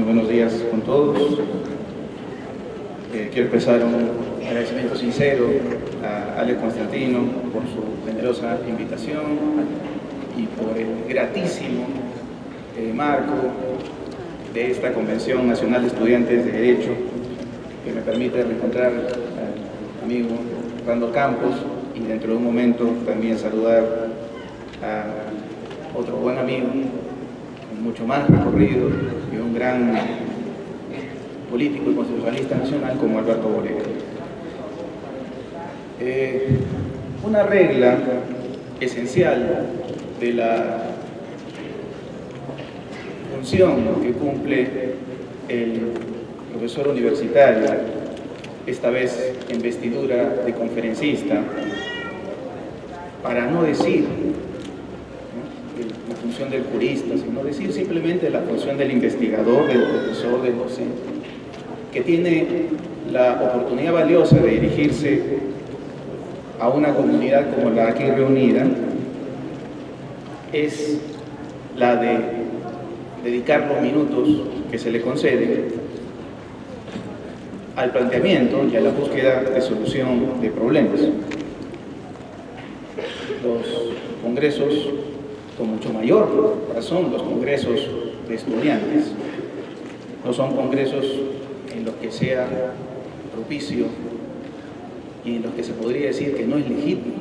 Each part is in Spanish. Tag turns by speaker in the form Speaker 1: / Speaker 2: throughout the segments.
Speaker 1: Muy buenos días con todos. Quiero expresar un agradecimiento sincero a Ale Constantino por su generosa invitación y por el gratísimo marco de esta Convención Nacional de Estudiantes de Derecho, que me permite reencontrar al amigo Randall Campos y dentro de un momento también saludar a otro buen amigo con mucho más recorrido y un gran político y constitucionalista nacional como Alberto Borrega. Una regla esencial de la función que cumple el profesor universitario, esta vez en vestidura de conferencista, para no decir la función del jurista, sino decir simplemente la función del investigador, del profesor, del docente, que tiene la oportunidad valiosa de dirigirse a una comunidad como la aquí reunida, es la de dedicar los minutos que se le conceden al planteamiento y a la búsqueda de solución de problemas. Los congresos, con mucho mayor razón, los congresos de estudiantes, no son congresos en los que sea propicio y en los que se podría decir que no es legítimo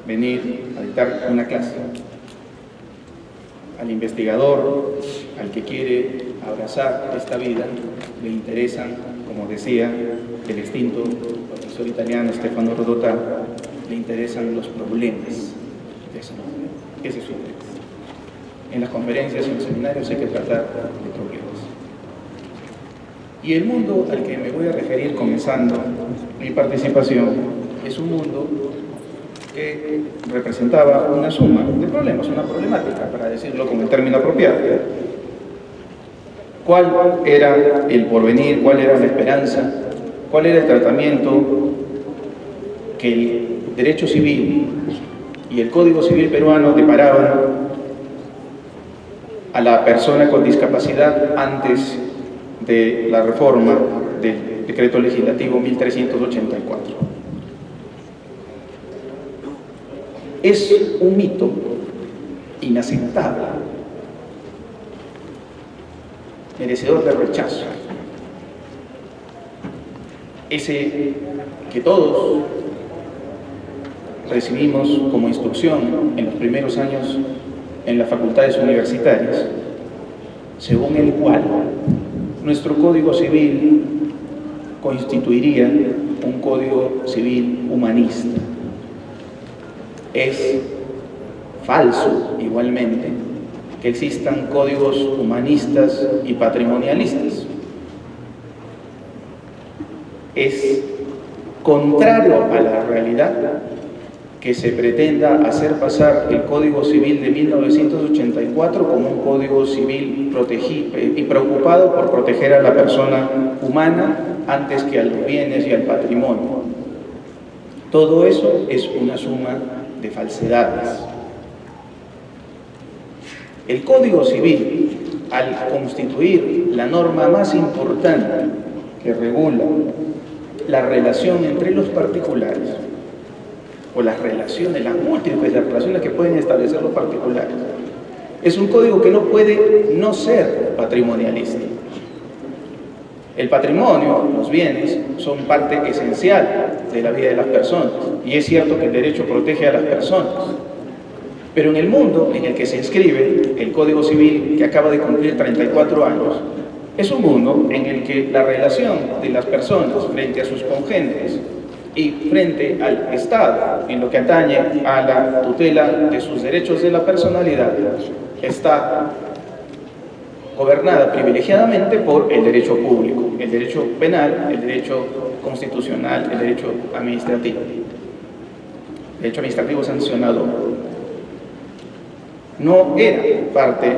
Speaker 1: venir a dictar una clase. Al investigador, al que quiere abrazar esta vida, le interesan, como decía el extinto profesor italiano Stefano Rodotà, le interesan los problemas de esa manera. Ese es su interés. En las conferencias y en los seminarios hay que tratar de problemas. Y el mundo al que me voy a referir comenzando mi participación es un mundo que representaba una suma de problemas, una problemática, para decirlo como el término apropiado. ¿Cuál era el porvenir? ¿Cuál era la esperanza? ¿Cuál era el tratamiento que el derecho civil y el Código Civil peruano deparaban a la persona con discapacidad antes de la reforma del Decreto Legislativo 1384? Es un mito inaceptable, merecedor de rechazo, ese que todos recibimos como instrucción en los primeros años en las facultades universitarias, según el cual nuestro Código Civil constituiría un Código Civil humanista. Es falso, igualmente, que existan códigos humanistas y patrimonialistas. Es contrario a la realidad que se pretenda hacer pasar el Código Civil de 1984 como un Código Civil protegido y preocupado por proteger a la persona humana antes que a los bienes y al patrimonio. Todo eso es una suma de falsedades. El Código Civil, al constituir la norma más importante que regula la relación entre los particulares, o las relaciones, las múltiples relaciones que pueden establecer los particulares, es un código que no puede no ser patrimonialista. El patrimonio, los bienes, son parte esencial de la vida de las personas, y es cierto que el derecho protege a las personas. Pero en el mundo en el que se inscribe el Código Civil, que acaba de cumplir 34 años, es un mundo en el que la relación de las personas frente a sus congéneres y frente al Estado, en lo que atañe a la tutela de sus derechos de la personalidad, está gobernada privilegiadamente por el derecho público, el derecho penal, el derecho constitucional, el derecho administrativo. El derecho administrativo sancionador. No era parte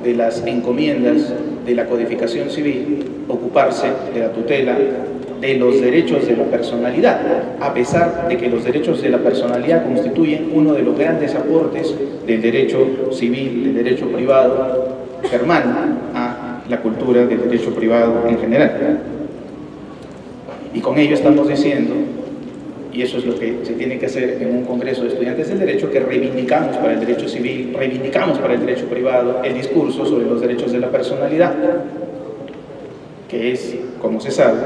Speaker 1: de las encomiendas de la codificación civil ocuparse de la tutela de los derechos de la personalidad, a pesar de que los derechos de la personalidad constituyen uno de los grandes aportes del derecho civil, del derecho privado, germano, a la cultura del derecho privado en general. Y con ello estamos diciendo, y eso es lo que se tiene que hacer en un congreso de estudiantes del derecho, que reivindicamos para el derecho civil, reivindicamos para el derecho privado el discurso sobre los derechos de la personalidad, que es, como se sabe,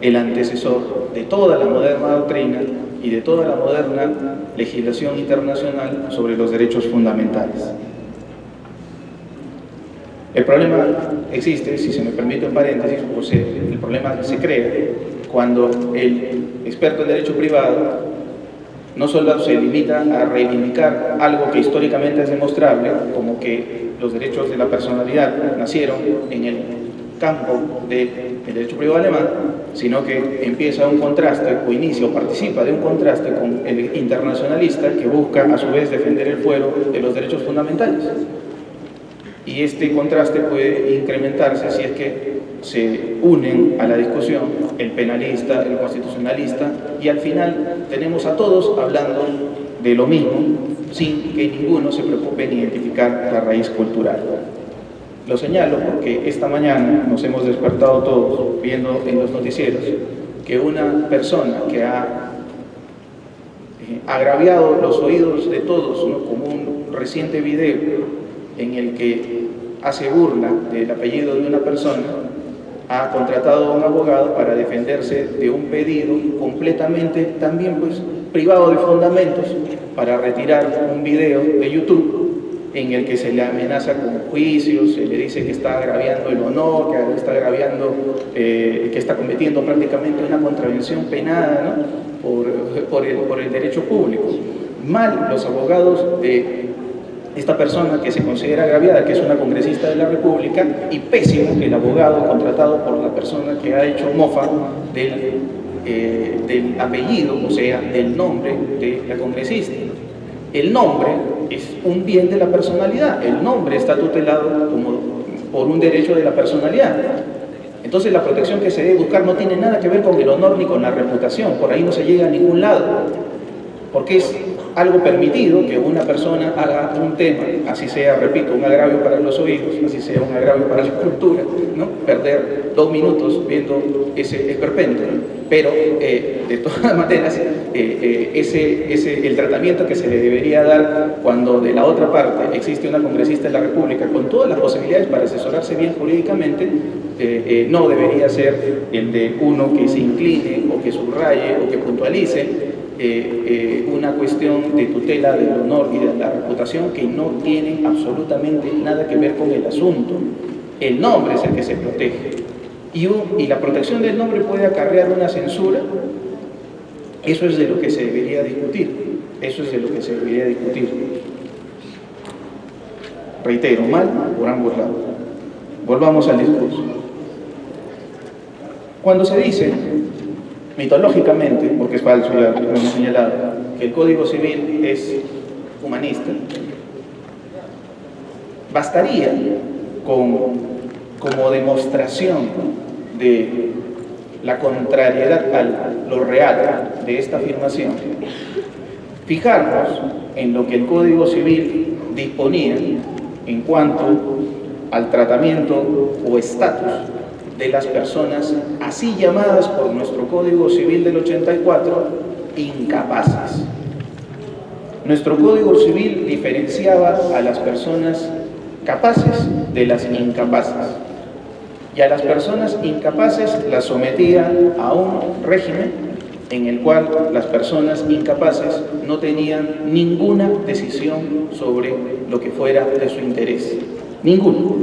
Speaker 1: el antecesor de toda la moderna doctrina y de toda la moderna legislación internacional sobre los derechos fundamentales. El problema existe, si se me permite un paréntesis, el problema se crea cuando el experto en derecho privado no solo se limita a reivindicar algo que históricamente es demostrable, como que los derechos de la personalidad nacieron en el campo del derecho privado alemán, sino que empieza un contraste o inicia o participa de un contraste con el internacionalista que busca a su vez defender el fuero de los derechos fundamentales. Y este contraste puede incrementarse si es que se unen a la discusión el penalista, el constitucionalista, y al final tenemos a todos hablando de lo mismo sin que ninguno se preocupe en identificar la raíz cultural. Lo señalo porque esta mañana nos hemos despertado todos viendo en los noticieros que una persona que ha agraviado los oídos de todos, ¿no?, como un reciente video en el que hace burla del apellido de una persona, ha contratado a un abogado para defenderse de un pedido completamente también privado de fundamentos para retirar un video de YouTube en el que se le amenaza con juicios, se le dice que está agraviando el honor, que está agraviando, que está cometiendo prácticamente una contravención penada, ¿no?, por el derecho público. Mal los abogados de esta persona que se considera agraviada, que es una congresista de la República, y pésimo el abogado contratado por la persona que ha hecho mofa del apellido, o sea, del nombre de la congresista. El nombre es un bien de la personalidad, el nombre está tutelado por un derecho de la personalidad. Entonces la protección que se debe buscar no tiene nada que ver con el honor ni con la reputación, por ahí no se llega a ningún lado, porque es algo permitido que una persona haga un tema, así sea, repito, un agravio para los oídos, así sea un agravio para la cultura, ¿no?, perder 2 minutos viendo ese esperpento, pero de todas maneras el tratamiento que se le debería dar cuando de la otra parte existe una congresista de la República con todas las posibilidades para asesorarse bien jurídicamente, no debería ser el de uno que se incline o que subraye o que puntualice una cuestión de tutela del honor y de la reputación que no tiene absolutamente nada que ver con el asunto. El nombre es el que se protege y la protección del nombre puede acarrear una censura. Eso es de lo que se debería discutir, eso es de lo que se debería discutir. Reitero, mal por ambos lados. Volvamos al discurso. Cuando se dice mitológicamente, porque es falso, ya lo hemos señalado, que el Código Civil es humanista, bastaría como demostración de la contrariedad a lo real de esta afirmación, fijarnos en lo que el Código Civil disponía en cuanto al tratamiento o estatus de las personas así llamadas por nuestro Código Civil del 84 incapaces. Nuestro Código Civil diferenciaba a las personas capaces de las incapaces, y a las personas incapaces las sometía a un régimen en el cual las personas incapaces no tenían ninguna decisión sobre lo que fuera de su interés, ninguno.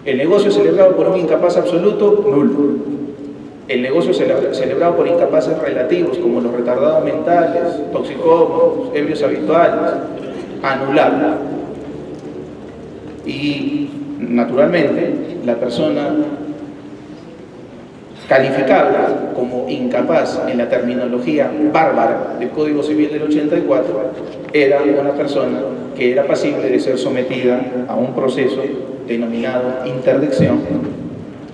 Speaker 1: El negocio celebrado por un incapaz absoluto, nulo. El negocio celebrado por incapaces relativos, como los retardados mentales, toxicómanos, ebrios habituales, anulado. Y, naturalmente, la persona calificable como incapaz en la terminología bárbara del Código Civil del 84 era una persona que era pasible de ser sometida a un proceso denominado interdicción,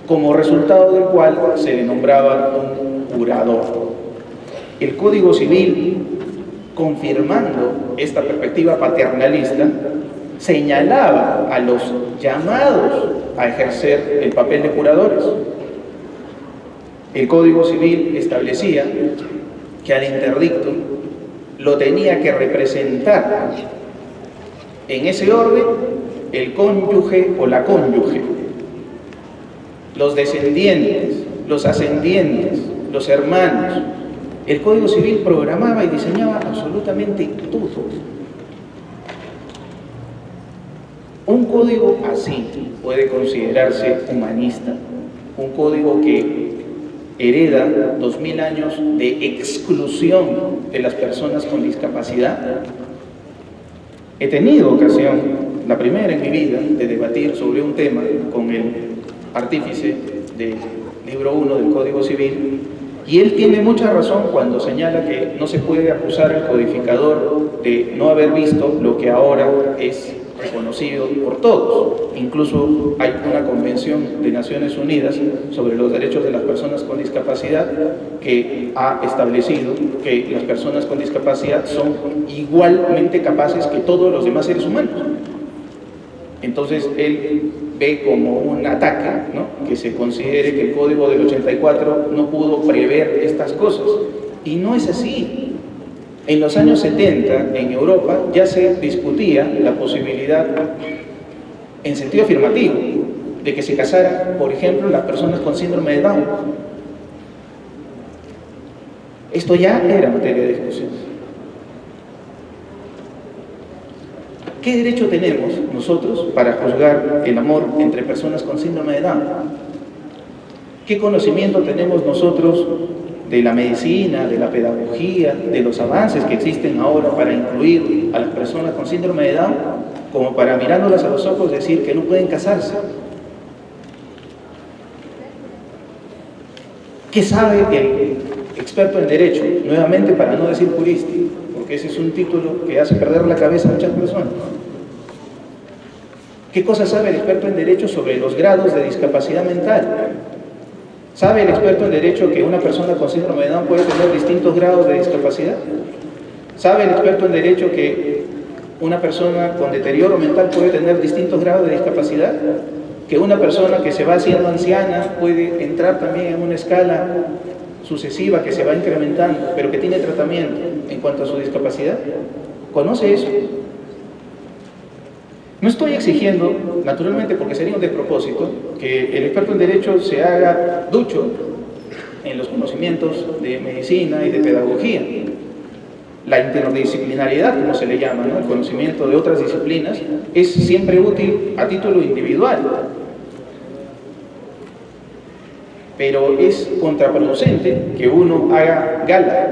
Speaker 1: como resultado del cual se le nombraba un jurador. El Código Civil, confirmando esta perspectiva paternalista, señalaba a los llamados a ejercer el papel de curadores. El Código Civil establecía que al interdicto lo tenía que representar en ese orden el cónyuge o la cónyuge, los descendientes, los ascendientes, los hermanos. El Código Civil programaba y diseñaba absolutamente todo. Un código así puede considerarse humanista, un código que hereda 2000 años de exclusión de las personas con discapacidad. He tenido ocasión, la primera en mi vida, de debatir sobre un tema con el artífice del libro 1 del Código Civil, y él tiene mucha razón cuando señala que no se puede acusar al codificador de no haber visto lo que ahora es reconocido por todos. Incluso hay una convención de Naciones Unidas sobre los derechos de las personas con discapacidad que ha establecido que las personas con discapacidad son igualmente capaces que todos los demás seres humanos. Entonces él ve como un ataque, ¿no?, que se considere que el Código del 84 no pudo prever estas cosas, y no es así. En los años 70, en Europa, ya se discutía la posibilidad, en sentido afirmativo, de que se casaran, por ejemplo, las personas con síndrome de Down. Esto ya era materia de discusión. ¿Qué derecho tenemos nosotros para juzgar el amor entre personas con síndrome de Down? ¿Qué conocimiento tenemos nosotros de la medicina, de la pedagogía, de los avances que existen ahora para incluir a las personas con síndrome de Down, como para mirándolas a los ojos decir que no pueden casarse? ¿Qué sabe el experto en derecho? Nuevamente, para no decir jurista, porque ese es un título que hace perder la cabeza a muchas personas. ¿Qué cosa sabe el experto en derecho sobre los grados de discapacidad mental? ¿Sabe el experto en derecho que una persona con síndrome de Down puede tener distintos grados de discapacidad? ¿Sabe el experto en derecho que una persona con deterioro mental puede tener distintos grados de discapacidad? ¿Que una persona que se va haciendo anciana puede entrar también en una escala sucesiva que se va incrementando, pero que tiene tratamiento en cuanto a su discapacidad? ¿Conoce eso? No estoy exigiendo, naturalmente, porque sería un despropósito, que el experto en derecho se haga ducho en los conocimientos de medicina y de pedagogía. La interdisciplinariedad, como se le llama, ¿no?, el conocimiento de otras disciplinas, es siempre útil a título individual. Pero es contraproducente que uno haga gala,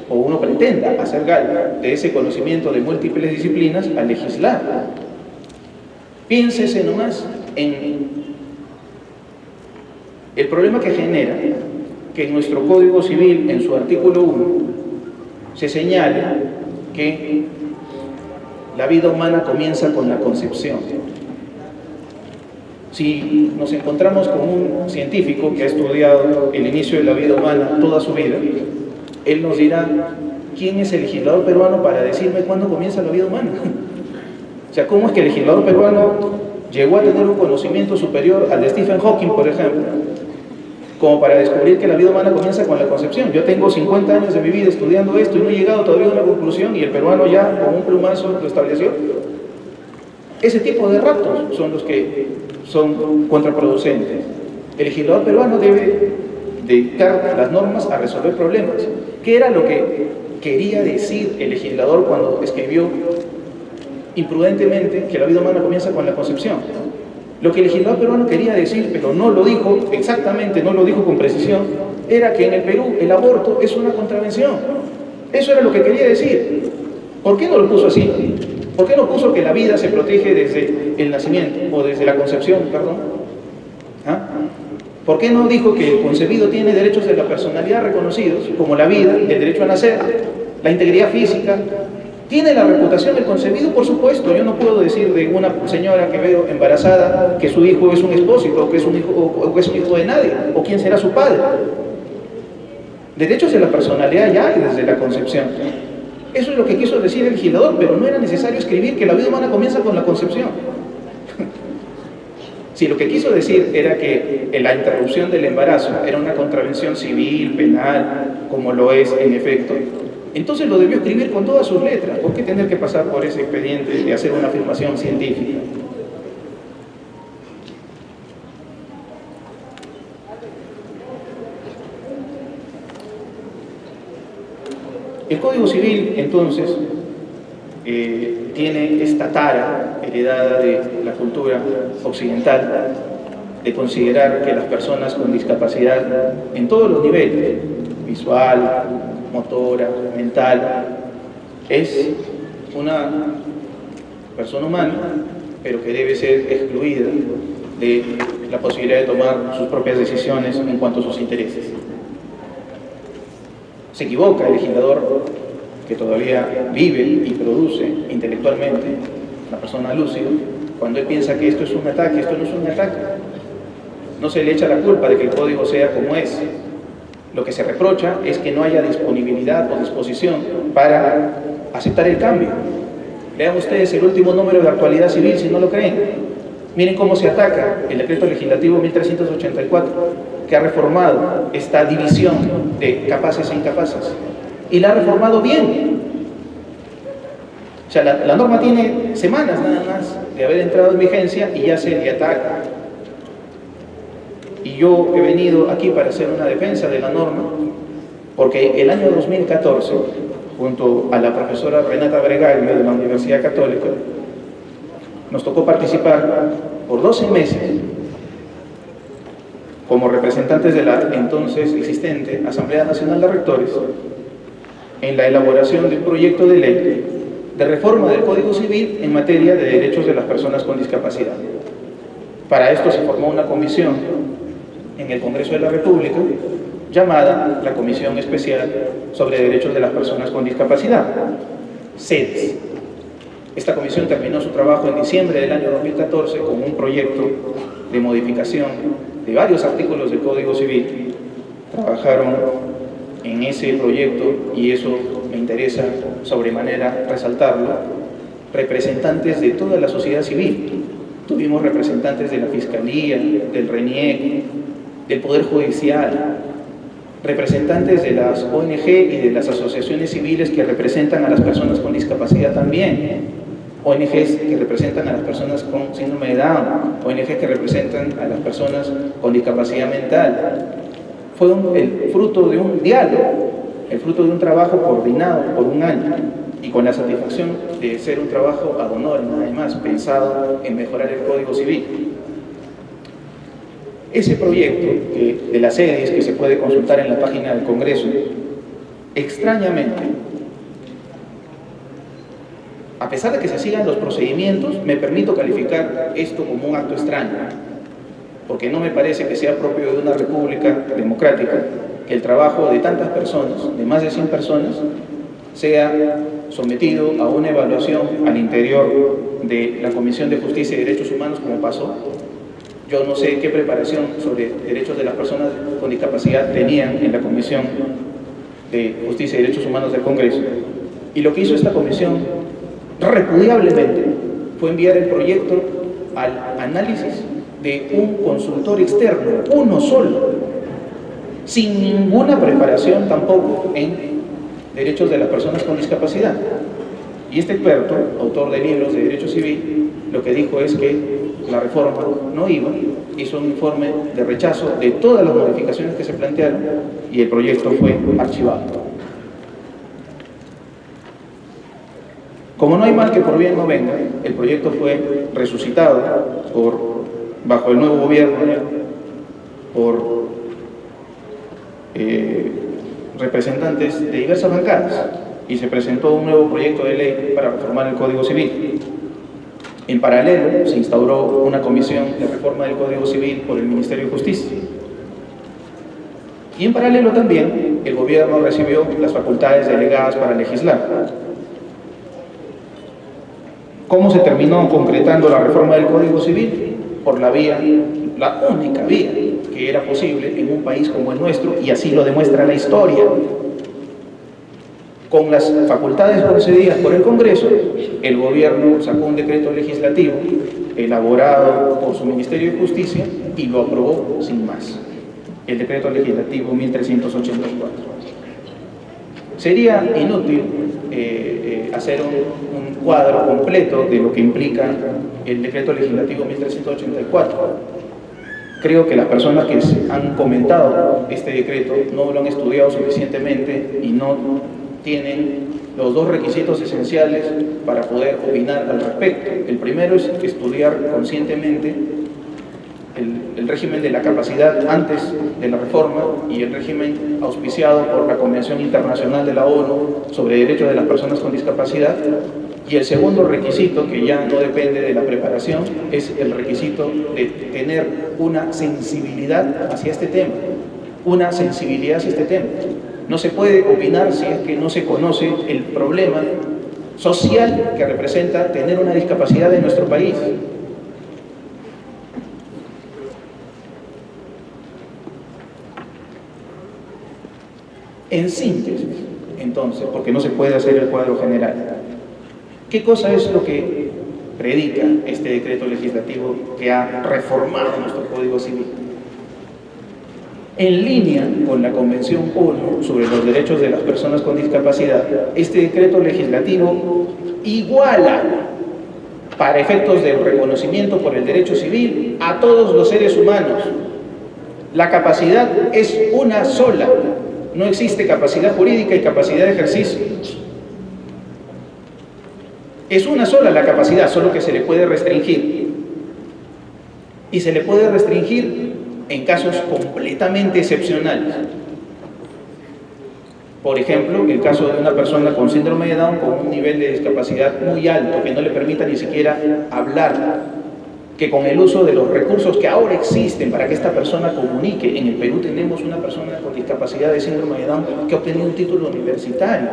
Speaker 1: o uno pretenda hacer gala de ese conocimiento de múltiples disciplinas al legislar. Piénsese nomás en el problema que genera que en nuestro Código Civil, en su artículo 1, se señala que la vida humana comienza con la concepción. Si nos encontramos con un científico que ha estudiado el inicio de la vida humana toda su vida, él nos dirá: ¿quién es el legislador peruano para decirme cuándo comienza la vida humana? O sea, ¿cómo es que el legislador peruano llegó a tener un conocimiento superior al de Stephen Hawking, por ejemplo, como para descubrir que la vida humana comienza con la concepción? Yo tengo 50 años de mi vida estudiando esto y no he llegado todavía a una conclusión, y el peruano ya con un plumazo lo estableció. Ese tipo de ratos son los que son contraproducentes. El legislador peruano debe dedicar las normas a resolver problemas. ¿Qué era lo que quería decir el legislador cuando escribió imprudentemente que la vida humana comienza con la concepción? Lo que el legislador peruano quería decir, pero no lo dijo exactamente, no lo dijo con precisión, era que en el Perú el aborto es una contravención. Eso era lo que quería decir. ¿Por qué no lo puso así? ¿Por qué no puso que la vida se protege desde el nacimiento, o desde la concepción, perdón? ¿Ah? ¿Por qué no dijo que el concebido tiene derechos de la personalidad reconocidos, como la vida, el derecho a nacer, la integridad física? ¿Tiene la reputación el concebido? Por supuesto. Yo no puedo decir de una señora que veo embarazada que su hijo es un expósito, o que es un hijo de nadie, o quién será su padre. Derechos de la personalidad ya hay desde la concepción. Eso es lo que quiso decir el legislador, pero no era necesario escribir que la vida humana comienza con la concepción. Si lo que quiso decir era que la interrupción del embarazo era una contravención civil, penal, como lo es en efecto, entonces lo debió escribir con todas sus letras. ¿Por qué tener que pasar por ese expediente de hacer una afirmación científica? El Código Civil, entonces, tiene esta tara heredada de la cultura occidental de considerar que las personas con discapacidad en todos los niveles, visual, motora, mental, es una persona humana, pero que debe ser excluida de la posibilidad de tomar sus propias decisiones en cuanto a sus intereses. Se equivoca el legislador que todavía vive y produce intelectualmente, una persona lúcida, cuando él piensa que esto es un ataque. Esto no es un ataque. No se le echa la culpa de que el código sea como es. Lo que se reprocha es que no haya disponibilidad o disposición para aceptar el cambio. Lean ustedes el último número de Actualidad Civil si no lo creen. Miren cómo se ataca el decreto legislativo 1384, que ha reformado esta división de capaces e incapaces. Y la ha reformado bien. O sea, la norma tiene semanas nada más de haber entrado en vigencia y ya se le ataca. Y yo he venido aquí para hacer una defensa de la norma, porque el año 2014, junto a la profesora Renata Bregaglio de la Universidad Católica, nos tocó participar por 12 meses como representantes de la entonces existente Asamblea Nacional de Rectores en la elaboración de un proyecto de ley de reforma del Código Civil en materia de derechos de las personas con discapacidad. Para esto se formó una comisión en el Congreso de la República llamada la Comisión Especial sobre Derechos de las Personas con Discapacidad, CEDES. Esta comisión terminó su trabajo en diciembre del año 2014 con un proyecto de modificación de varios artículos del Código Civil. Trabajaron en ese proyecto, y eso me interesa sobremanera resaltarlo, representantes de toda la sociedad civil. Tuvimos representantes de la Fiscalía, del RENIEC, del Poder Judicial, representantes de las ONG y de las asociaciones civiles que representan a las personas con discapacidad también, ONGs que representan a las personas con síndrome de Down, ONGs que representan a las personas con discapacidad mental. Fue el fruto de un diálogo, el fruto de un trabajo coordinado por un año y con la satisfacción de ser un trabajo ad honorem, además, pensado en mejorar el Código Civil. Ese proyecto de las CEDES, que se puede consultar en la página del Congreso, extrañamente, a pesar de que se sigan los procedimientos, me permito calificar esto como un acto extraño, porque no me parece que sea propio de una república democrática que el trabajo de tantas personas, de más de 100 personas, sea sometido a una evaluación al interior de la Comisión de Justicia y Derechos Humanos, como pasó. Yo no sé qué preparación sobre derechos de las personas con discapacidad tenían en la Comisión de Justicia y Derechos Humanos del Congreso. Y lo que hizo esta comisión, repudiablemente, fue enviar el proyecto al análisis de un consultor externo, uno solo, sin ninguna preparación tampoco en derechos de las personas con discapacidad. Y este experto, autor de libros de derecho civil, lo que dijo es que la reforma no iba, hizo un informe de rechazo de todas las modificaciones que se plantearon y el proyecto fue archivado. Como no hay mal que por bien no venga, el proyecto fue resucitado bajo el nuevo gobierno por representantes de diversas bancadas y se presentó un nuevo proyecto de ley para reformar el Código Civil. En paralelo, se instauró una comisión de reforma del Código Civil por el Ministerio de Justicia. Y en paralelo también, el gobierno recibió las facultades delegadas para legislar. ¿Cómo se terminó concretando la reforma del Código Civil? Por la única vía que era posible en un país como el nuestro, y así lo demuestra la historia. Con las facultades concedidas por el Congreso, el gobierno sacó un decreto legislativo elaborado por su Ministerio de Justicia y lo aprobó sin más. El decreto legislativo 1384. Sería inútil hacer un cuadro completo de lo que implica el decreto legislativo 1384. Creo que las personas que han comentado este decreto no lo han estudiado suficientemente y no tienen los dos requisitos esenciales para poder opinar al respecto. El primero es estudiar conscientemente el régimen de la capacidad antes de la reforma y el régimen auspiciado por la Convención Internacional de la ONU sobre Derechos de las Personas con Discapacidad. Y el segundo requisito, que ya no depende de la preparación, es el requisito de tener una sensibilidad hacia este tema. Una sensibilidad hacia este tema. No se puede opinar si es que no se conoce el problema social que representa tener una discapacidad en nuestro país. En síntesis, entonces, porque no se puede hacer el cuadro general, ¿qué cosa es lo que predica este decreto legislativo que ha reformado nuestro Código Civil? En línea con la Convención ONU sobre los derechos de las personas con discapacidad, este decreto legislativo iguala, para efectos del reconocimiento por el derecho civil, a todos los seres humanos. La capacidad es una sola, no existe capacidad jurídica y capacidad de ejercicio. Es una sola la capacidad, solo que se le puede restringir. Y se le puede restringir en casos completamente excepcionales. Por ejemplo, el caso de una persona con síndrome de Down con un nivel de discapacidad muy alto, que no le permita ni siquiera hablar, que con el uso de los recursos que ahora existen para que esta persona comunique, en el Perú tenemos una persona con discapacidad de síndrome de Down que ha obtenido un título universitario.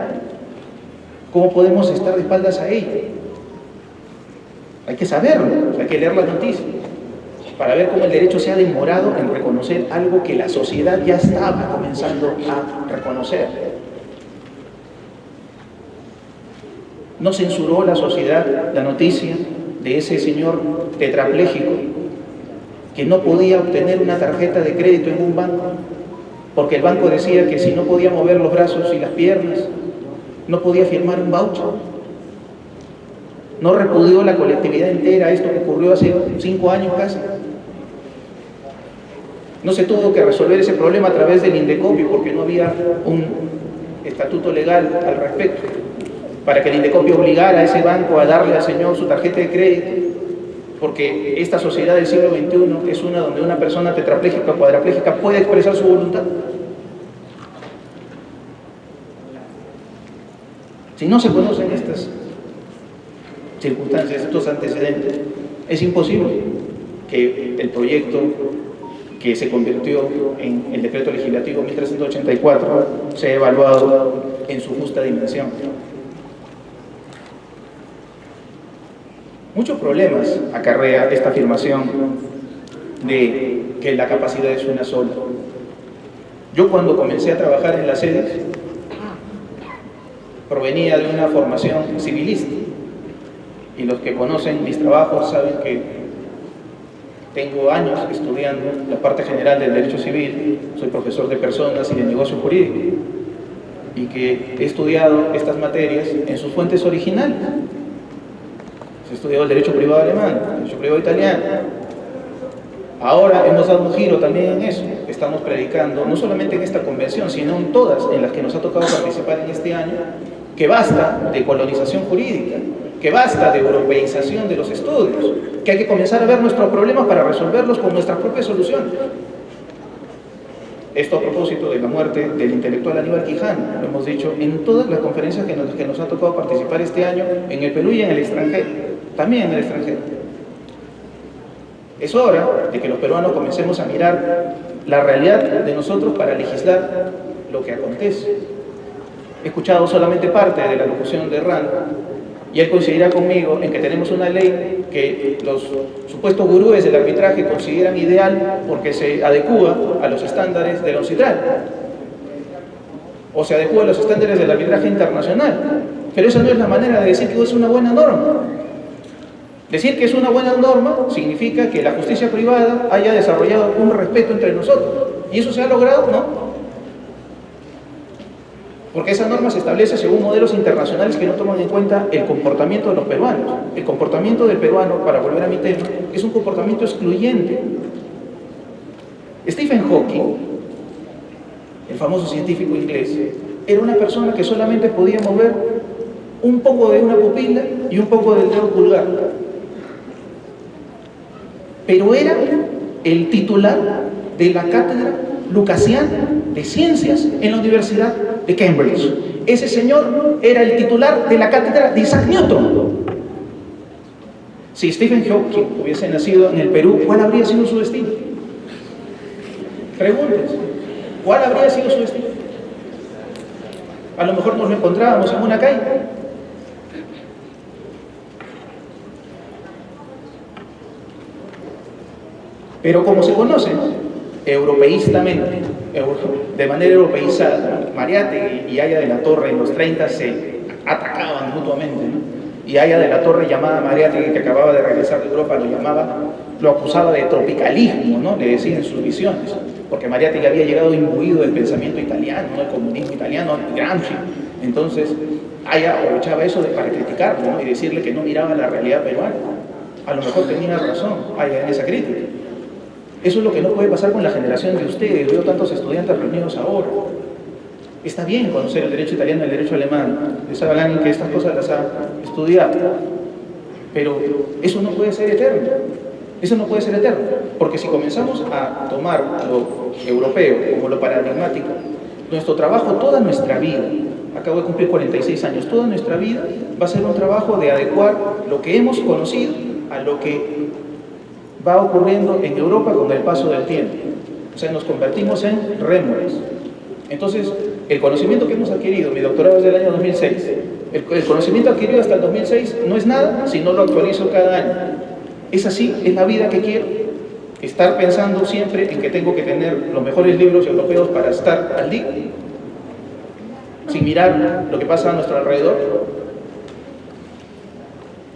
Speaker 1: ¿Cómo podemos estar de espaldas a ella? Hay que saberlo, hay que leer las noticias para ver cómo el derecho se ha demorado en reconocer algo que la sociedad ya estaba comenzando a reconocer. No censuró la sociedad la noticia de ese señor tetrapléjico que no podía obtener una tarjeta de crédito en un banco porque el banco decía que si no podía mover los brazos y las piernas no podía firmar un voucher. No repudió la colectividad entera esto que ocurrió hace 5 años casi. No se tuvo que resolver ese problema a través del Indecopio porque no había un estatuto legal al respecto para que el Indecopio obligara a ese banco a darle al señor su tarjeta de crédito, porque esta sociedad del siglo XXI es una donde una persona tetrapléjica o cuadrapléjica puede expresar su voluntad. Si no se conocen estas circunstancias, estos antecedentes, es imposible que el proyecto que se convirtió en el decreto legislativo 1384 sea evaluado en su justa dimensión. Muchos problemas acarrea esta afirmación de que la capacidad es una sola. Yo cuando comencé a trabajar en las sedes provenía de una formación civilista y los que conocen mis trabajos saben que tengo años estudiando la parte general del derecho civil, soy profesor de personas y de negocio jurídico y que he estudiado estas materias en sus fuentes originales. He estudiado el derecho privado alemán, el derecho privado italiano. Ahora hemos dado un giro también en eso. Estamos predicando, no solamente en esta convención, sino en todas en las que nos ha tocado participar en este año, que basta de colonización jurídica, que basta de europeización de los estudios, que hay que comenzar a ver nuestros problemas para resolverlos con nuestras propias soluciones. Esto a propósito de la muerte del intelectual Aníbal Quijano, lo hemos dicho en todas las conferencias que nos ha tocado participar este año en el Perú y en el extranjero, también en el extranjero. Es hora de que los peruanos comencemos a mirar la realidad de nosotros para legislar lo que acontece. He escuchado solamente parte de la locución de Rand y él coincidirá conmigo en que tenemos una ley que los supuestos gurúes del arbitraje consideran ideal porque se adecúa a los estándares del ONCITRAL. o se adecua a los estándares del arbitraje internacional. Pero esa no es la manera de decir que es una buena norma. Decir que es una buena norma significa que la justicia privada haya desarrollado un respeto entre nosotros. ¿Y eso se ha logrado? No. Porque esa norma se establece según modelos internacionales que no toman en cuenta el comportamiento de los peruanos. El comportamiento del peruano, para volver a mi tema, es un comportamiento excluyente. Stephen Hawking, el famoso científico inglés, era una persona que solamente podía mover un poco de una pupila y un poco del dedo pulgar. Pero era el titular de la cátedra lucasiana de ciencias en la Universidad de Cambridge. Ese señor era el titular de la cátedra de Isaac Newton. Si Stephen Hawking hubiese nacido en el Perú, ¿cuál habría sido su destino? Pregúntense, ¿cuál habría sido su destino? A lo mejor nos lo encontrábamos en una calle. Pero como se conoce, europeístamente, de manera europeizada, Mariátegui y Haya de la Torre en los 30 se atacaban mutuamente, ¿no? Y Haya de la Torre, llamada Mariátegui, que acababa de regresar de Europa, lo acusaba de tropicalismo, ¿no? Le decía en sus visiones, porque Mariátegui había llegado imbuido del pensamiento italiano, ¿no? El comunismo italiano, Gramsci. Entonces, Haya aprovechaba eso para criticarlo, ¿no? Y decirle que no miraba la realidad peruana. A lo mejor tenía razón Haya en esa crítica. Eso es lo que no puede pasar con la generación de ustedes. Veo tantos estudiantes reunidos ahora. Está bien conocer el derecho italiano y el derecho alemán. Les hablan que estas cosas las ha estudiado. Pero eso no puede ser eterno. Eso no puede ser eterno. Porque si comenzamos a tomar lo europeo como lo paradigmático, nuestro trabajo, toda nuestra vida, acabo de cumplir 46 años, toda nuestra vida va a ser un trabajo de adecuar lo que hemos conocido a lo que va ocurriendo en Europa con el paso del tiempo. O sea, nos convertimos en rémores. Entonces, el conocimiento que hemos adquirido, mi doctorado es del año 2006, el conocimiento adquirido hasta el 2006 no es nada si no lo actualizo cada año. Es así, es la vida que quiero. Estar pensando siempre en que tengo que tener los mejores libros europeos para estar al día, sin mirar lo que pasa a nuestro alrededor.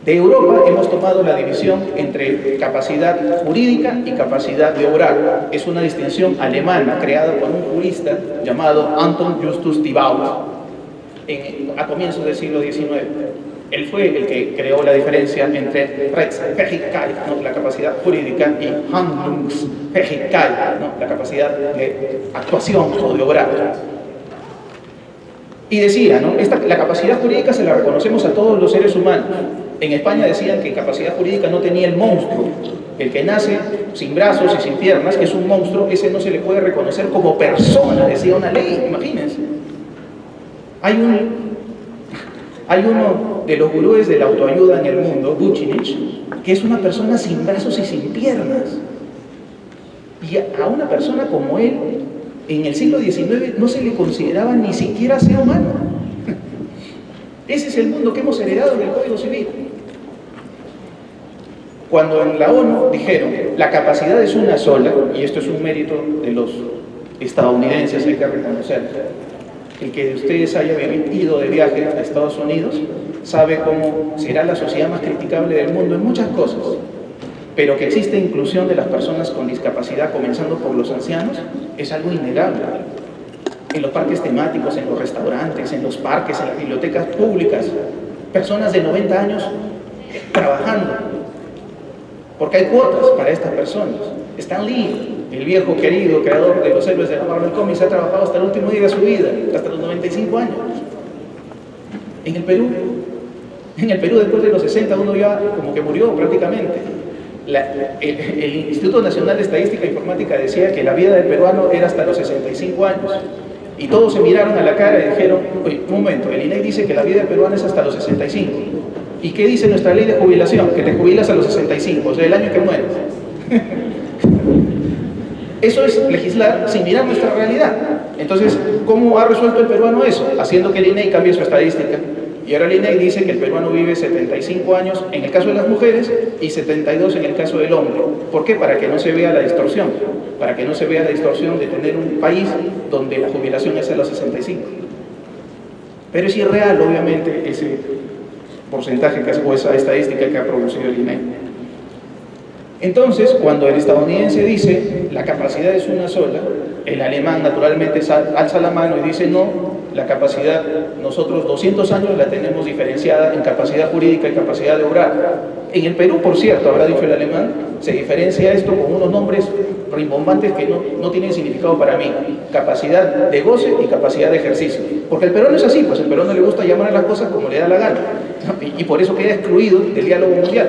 Speaker 1: De Europa hemos tomado la división entre capacidad jurídica y capacidad de obrar. Es una distinción alemana creada por un jurista llamado Anton Justus Thibaut a comienzos del siglo XIX. Él fue el que creó la diferencia entre Rechtsfähigkeit, ¿no? La capacidad jurídica, y Handlungsfähigkeit, ¿no? La capacidad de actuación o de obrar. Y decía, ¿no? La capacidad jurídica se la reconocemos a todos los seres humanos. En España decían que capacidad jurídica no tenía el monstruo. El que nace sin brazos y sin piernas, que es un monstruo, ese no se le puede reconocer como persona, decía una ley, imagínense. Hay uno de los gurúes de la autoayuda en el mundo, Bucinich, que es una persona sin brazos y sin piernas. Y a una persona como él, en el siglo XIX, no se le consideraba ni siquiera ser humano. Ese es el mundo que hemos heredado en el Código Civil. Cuando en la ONU dijeron, la capacidad es una sola, y esto es un mérito de los estadounidenses, hay que reconocerlo. El que de ustedes haya ido de viaje a Estados Unidos sabe cómo será la sociedad más criticable del mundo en muchas cosas, pero que existe inclusión de las personas con discapacidad, comenzando por los ancianos, es algo innegable. En los parques temáticos, en los restaurantes, en los parques, en las bibliotecas públicas, personas de 90 años trabajando, porque hay cuotas para estas personas. Stan Lee, el viejo querido creador de los héroes de la Marvel Comics, ha trabajado hasta el último día de su vida, hasta los 95 años. En el Perú, después de los 60, uno ya como que murió prácticamente. El Instituto Nacional de Estadística e Informática decía que la vida del peruano era hasta los 65 años. Y todos se miraron a la cara y dijeron, oye, un momento, el INEC dice que la vida del peruano es hasta los 65. ¿Y qué dice nuestra ley de jubilación? Que te jubilas a los 65, o sea, el año que mueres. Eso es legislar sin mirar nuestra realidad. Entonces, ¿cómo ha resuelto el peruano eso? Haciendo que el INEC cambie su estadística. Y ahora el INEC dice que el peruano vive 75 años en el caso de las mujeres y 72 en el caso del hombre. ¿Por qué? Para que no se vea la distorsión. Para que no se vea la distorsión de tener un país donde la jubilación es a los 65. Pero es irreal, obviamente, ese porcentaje o esa estadística que ha producido el INEGI. Entonces, cuando el estadounidense dice la capacidad es una sola, el alemán naturalmente alza la mano y dice no, la capacidad, nosotros 200 años la tenemos diferenciada en capacidad jurídica y capacidad de obrar. En el Perú, por cierto, habrá dicho el alemán, se diferencia esto con unos nombres rimbombantes que no tienen significado para mí: capacidad de goce y capacidad de ejercicio. Porque el peruano es así, pues el peruano le gusta llamar a las cosas como le da la gana, y por eso queda excluido del diálogo mundial.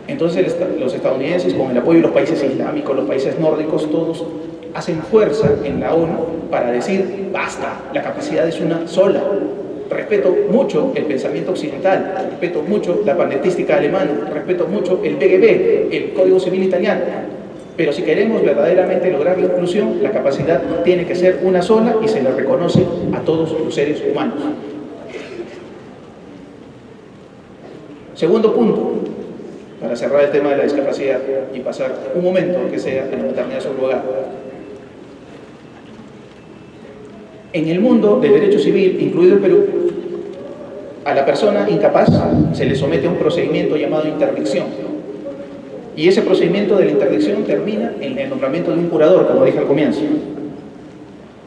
Speaker 1: Entonces los estadounidenses, con el apoyo de los países islámicos, los países nórdicos, todos hacen fuerza en la ONU para decir basta, la capacidad es una sola. Respeto mucho el pensamiento occidental, respeto mucho la panetística alemana, respeto mucho el BGB, el Código Civil italiano, pero si queremos verdaderamente lograr la inclusión, la capacidad tiene que ser una sola y se le reconoce a todos los seres humanos. Segundo punto, para cerrar el tema de la discapacidad y pasar un momento, que sea, a la maternidad subrogada. En el mundo del derecho civil, incluido el Perú, a la persona incapaz se le somete a un procedimiento llamado interdicción. Y ese procedimiento de la interdicción termina en el nombramiento de un curador, como dije al comienzo.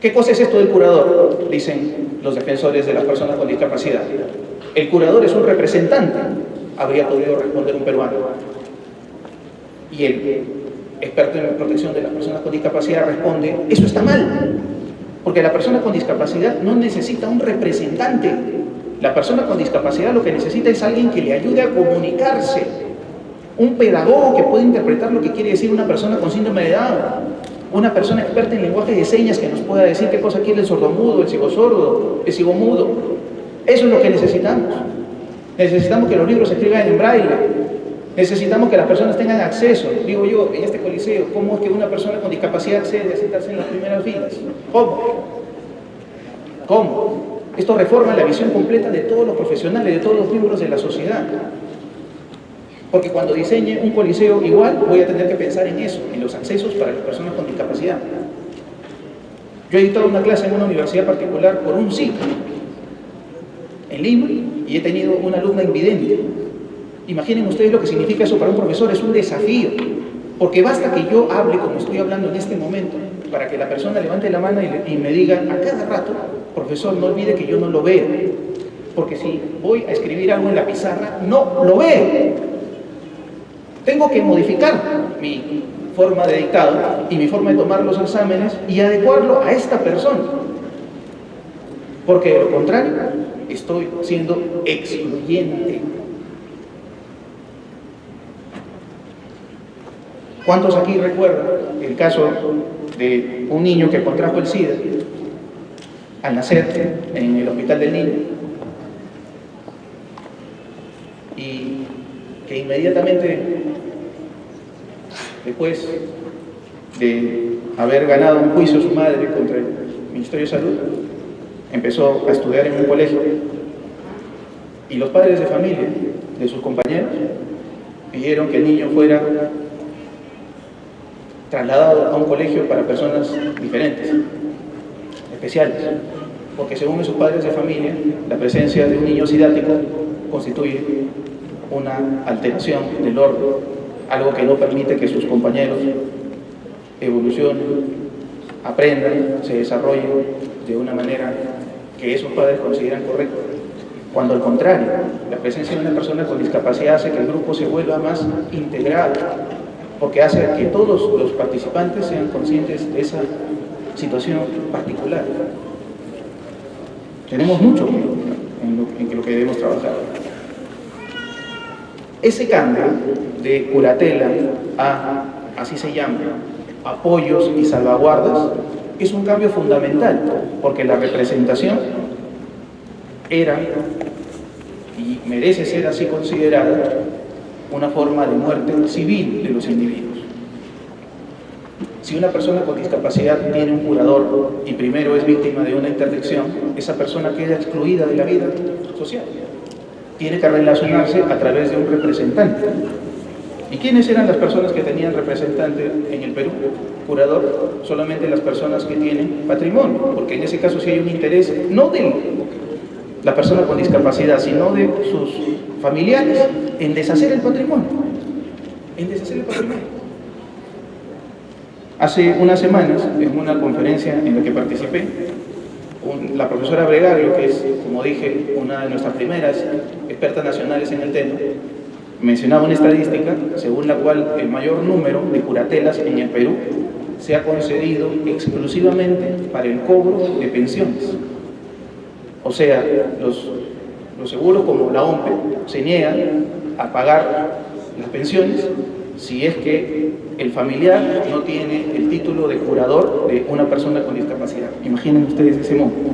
Speaker 1: ¿Qué cosa es esto del curador? Dicen los defensores de las personas con discapacidad. El curador es un representante, habría podido responder un peruano. Y el experto en protección de las personas con discapacidad responde: eso está mal, porque la persona con discapacidad no necesita un representante. La persona con discapacidad lo que necesita es alguien que le ayude a comunicarse, un pedagogo que pueda interpretar lo que quiere decir una persona con síndrome de Down, una persona experta en lenguaje de señas que nos pueda decir qué cosa quiere el sordomudo, el cigosordo, el cigomudo. Eso es lo que necesitamos. Necesitamos que los libros se escriban en braille. Necesitamos que las personas tengan acceso. Digo yo, en este coliseo, ¿cómo es que una persona con discapacidad accede a sentarse en las primeras filas? ¿Cómo? Esto reforma la visión completa de todos los profesionales, de todos los miembros de la sociedad. Porque cuando diseñe un coliseo igual, voy a tener que pensar en eso, en los accesos para las personas con discapacidad. Yo he dictado una clase en una universidad particular por un ciclo en Lima y he tenido una alumna invidente. Imaginen ustedes lo que significa eso para un profesor, es un desafío, porque basta que yo hable como estoy hablando en este momento para que la persona levante la mano y me diga a cada rato: profesor, no olvide que yo no lo veo, porque si voy a escribir algo en la pizarra, no lo veo. Tengo que modificar mi forma de dictado y mi forma de tomar los exámenes y adecuarlo a esta persona, porque de lo contrario estoy siendo excluyente. ¿Cuántos aquí recuerdan el caso de un niño que contrajo el SIDA al nacer en el Hospital del Niño y que inmediatamente después de haber ganado un juicio su madre contra el Ministerio de Salud empezó a estudiar en un colegio y los padres de familia de sus compañeros pidieron que el niño fuera trasladado a un colegio para personas diferentes, especiales, porque según sus padres de familia, la presencia de un niño sidático constituye una alteración del orden, algo que no permite que sus compañeros evolucionen, aprendan, se desarrollen de una manera que esos padres consideran correcta. Cuando al contrario, la presencia de una persona con discapacidad hace que el grupo se vuelva más integrado, porque hace que todos los participantes sean conscientes de esa situación particular. Tenemos mucho en lo que debemos trabajar. Ese cambio de curatela a, así se llama, apoyos y salvaguardas, es un cambio fundamental, porque la representación era, y merece ser así considerada, una forma de muerte civil de los individuos. Si una persona con discapacidad tiene un curador y primero es víctima de una interdicción, esa persona queda excluida de la vida social. Tiene que relacionarse a través de un representante. ¿Y quiénes eran las personas que tenían representante en el Perú? Curador, solamente las personas que tienen patrimonio, porque en ese caso sí hay un interés, no del la persona con discapacidad, sino de sus familiares, en deshacer el patrimonio. En deshacer el patrimonio. Hace unas semanas, en una conferencia en la que participé, la profesora Bregario, que es, como dije, una de nuestras primeras expertas nacionales en el tema, mencionaba una estadística según la cual el mayor número de curatelas en el Perú se ha concedido exclusivamente para el cobro de pensiones. O sea, los seguros como la OMPE se niegan a pagar las pensiones si es que el familiar no tiene el título de curador de una persona con discapacidad. Imaginen ustedes ese mundo.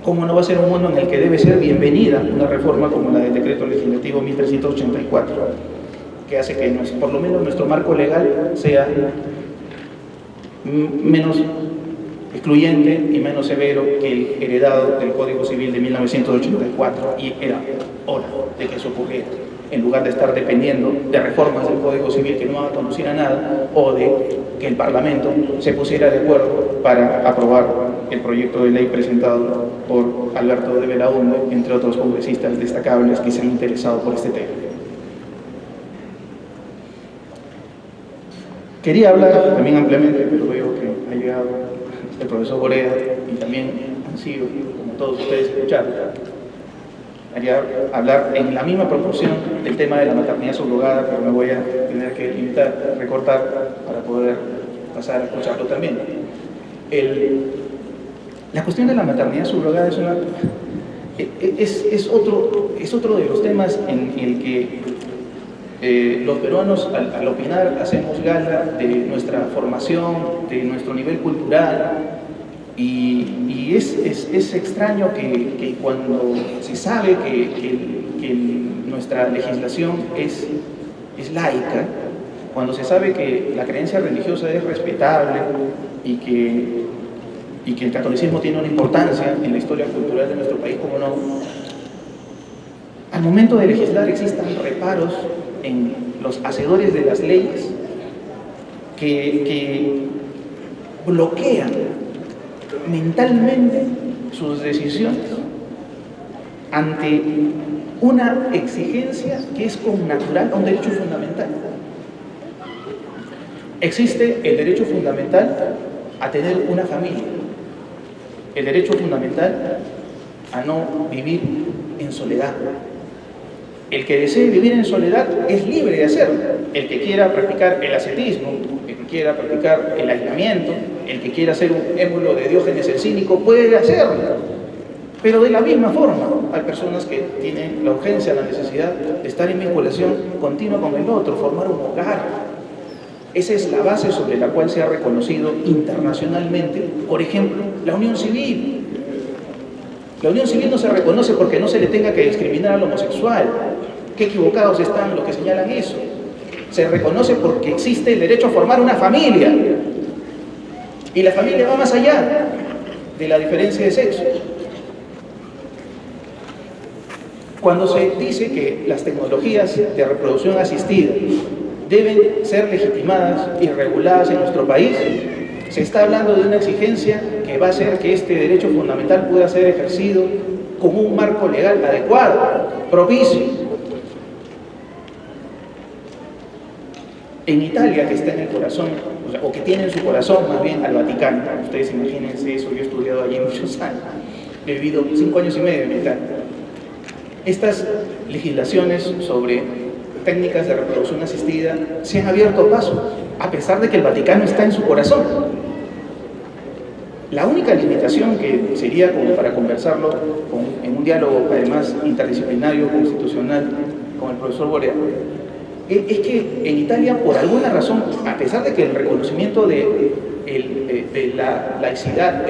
Speaker 1: ¿Cómo no va a ser un mundo en el que debe ser bienvenida una reforma como la del decreto legislativo 1384, que hace que por lo menos nuestro marco legal sea menos excluyente y menos severo que el heredado del Código Civil de 1984, y era hora de que eso ocurriera, en lugar de estar dependiendo de reformas del Código Civil que no van a conducir a nada, o de que el Parlamento se pusiera de acuerdo para aprobar el proyecto de ley presentado por Alberto de Belaúnde, entre otros congresistas destacables que se han interesado por este tema. Quería hablar también ampliamente, pero veo que ha llegado el profesor Borea y también han sido, como todos ustedes escucharon, quería hablar en la misma proporción del tema de la maternidad subrogada, pero me voy a tener que limitar, recortar para poder pasar a escucharlo también. La cuestión de la maternidad subrogada es otro de los temas en el que los peruanos, al opinar, hacemos gala de nuestra formación, de nuestro nivel cultural, y es extraño que cuando se sabe que nuestra legislación es laica, cuando se sabe que la creencia religiosa es respetable y que el catolicismo tiene una importancia en la historia cultural de nuestro país, como no, al momento de legislar existan reparos en los hacedores de las leyes que bloquean mentalmente sus decisiones ante una exigencia que es connatural a un derecho fundamental. Existe el derecho fundamental a tener una familia, el derecho fundamental a no vivir en soledad. El que desee vivir en soledad es libre de hacerlo. El que quiera practicar el ascetismo, el que quiera practicar el aislamiento, el que quiera ser un émulo de Diógenes el Cínico, puede hacerlo. Pero de la misma forma, hay personas que tienen la urgencia, la necesidad de estar en vinculación continua con el otro, formar un hogar. Esa es la base sobre la cual se ha reconocido internacionalmente, por ejemplo, la unión civil. La unión civil no se reconoce porque no se le tenga que discriminar al homosexual. Qué equivocados están los que señalan eso. Se reconoce porque existe el derecho a formar una familia. Y la familia va más allá de la diferencia de sexo. Cuando se dice que las tecnologías de reproducción asistida deben ser legitimadas y reguladas en nuestro país, se está hablando de una exigencia que va a hacer que este derecho fundamental pueda ser ejercido con un marco legal adecuado, propicio. En Italia, que está en el corazón, o que tiene en su corazón más bien al Vaticano, ustedes imagínense eso, yo he estudiado allí muchos años, he vivido 5 años y medio en Italia. Estas legislaciones sobre técnicas de reproducción asistida se han abierto paso, a pesar de que el Vaticano está en su corazón. La única limitación que sería como para conversarlo en un diálogo además interdisciplinario, constitucional, con el profesor Borea, es que en Italia, por alguna razón, a pesar de que el reconocimiento de la laicidad,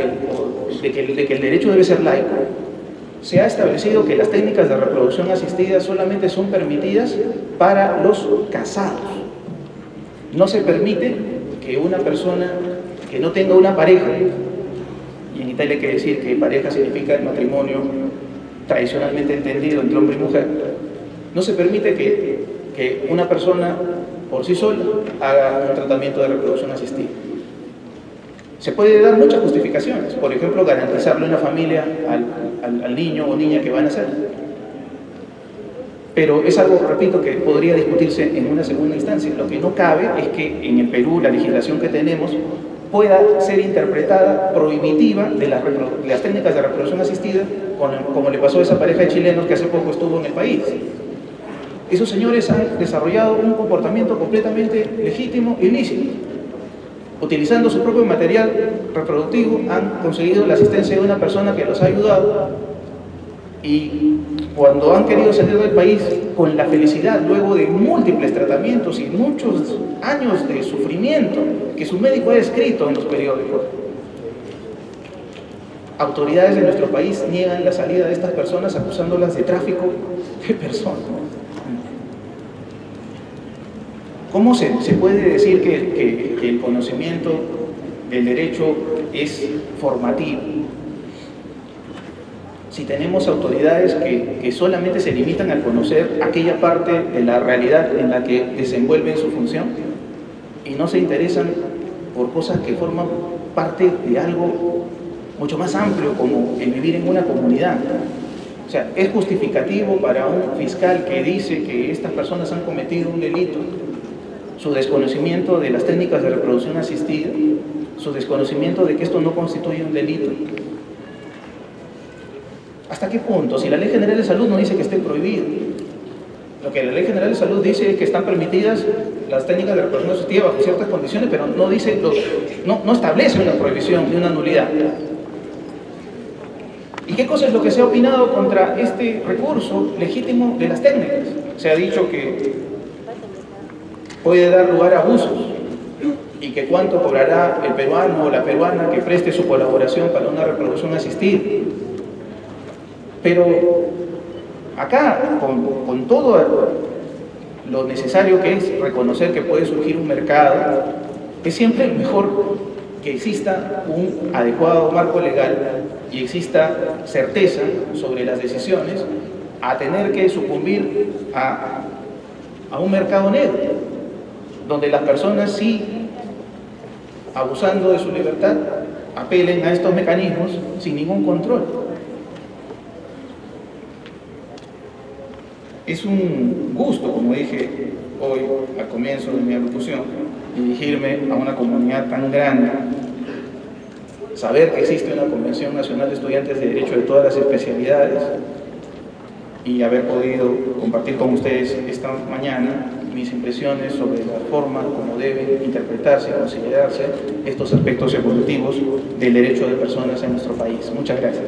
Speaker 1: de que el derecho debe ser laico, se ha establecido que las técnicas de reproducción asistida solamente son permitidas para los casados. No se permite que una persona que no tenga una pareja, y en Italia hay que decir que pareja significa el matrimonio tradicionalmente entendido entre hombre y mujer, no se permite que una persona por sí sola haga un tratamiento de reproducción asistida. Se puede dar muchas justificaciones, por ejemplo, garantizarle una familia al niño o niña que van a nacer. Pero es algo, repito, que podría discutirse en una segunda instancia. Lo que no cabe es que en el Perú la legislación que tenemos pueda ser interpretada prohibitiva de las técnicas de reproducción asistida, como le pasó a esa pareja de chilenos que hace poco estuvo en el país. Esos señores han desarrollado un comportamiento completamente legítimo y lícito. Utilizando su propio material reproductivo, han conseguido la asistencia de una persona que los ha ayudado, y cuando han querido salir del país con la felicidad, luego de múltiples tratamientos y muchos años de sufrimiento que su médico ha escrito en los periódicos, autoridades de nuestro país niegan la salida de estas personas acusándolas de tráfico de personas. ¿Cómo se puede decir que el conocimiento del derecho es formativo si tenemos autoridades que solamente se limitan a conocer aquella parte de la realidad en la que desenvuelven su función y no se interesan por cosas que forman parte de algo mucho más amplio, como el vivir en una comunidad? O sea, ¿es justificativo para un fiscal que dice que estas personas han cometido un delito su desconocimiento de las técnicas de reproducción asistida, su desconocimiento de que esto no constituye un delito? ¿Hasta qué punto? Si la Ley General de Salud no dice que esté prohibido, lo que la Ley General de Salud dice es que están permitidas las técnicas de reproducción asistida bajo ciertas condiciones, pero no dice, no establece una prohibición ni una nulidad. ¿Y qué cosa es lo que se ha opinado contra este recurso legítimo de las técnicas? Se ha dicho que puede dar lugar a abusos y que cuánto cobrará el peruano o la peruana que preste su colaboración para una reproducción asistida. Pero acá, con todo lo necesario que es reconocer que puede surgir un mercado, es siempre mejor que exista un adecuado marco legal y exista certeza sobre las decisiones, a tener que sucumbir a un mercado negro, donde las personas sí, abusando de su libertad, apelen a estos mecanismos sin ningún control. Es un gusto, como dije hoy al comienzo de mi alocución, dirigirme a una comunidad tan grande, saber que existe una Convención Nacional de Estudiantes de Derecho de todas las especialidades y haber podido compartir con ustedes esta mañana mis impresiones sobre la forma como deben interpretarse y considerarse estos aspectos evolutivos del derecho de personas en nuestro país. Muchas gracias.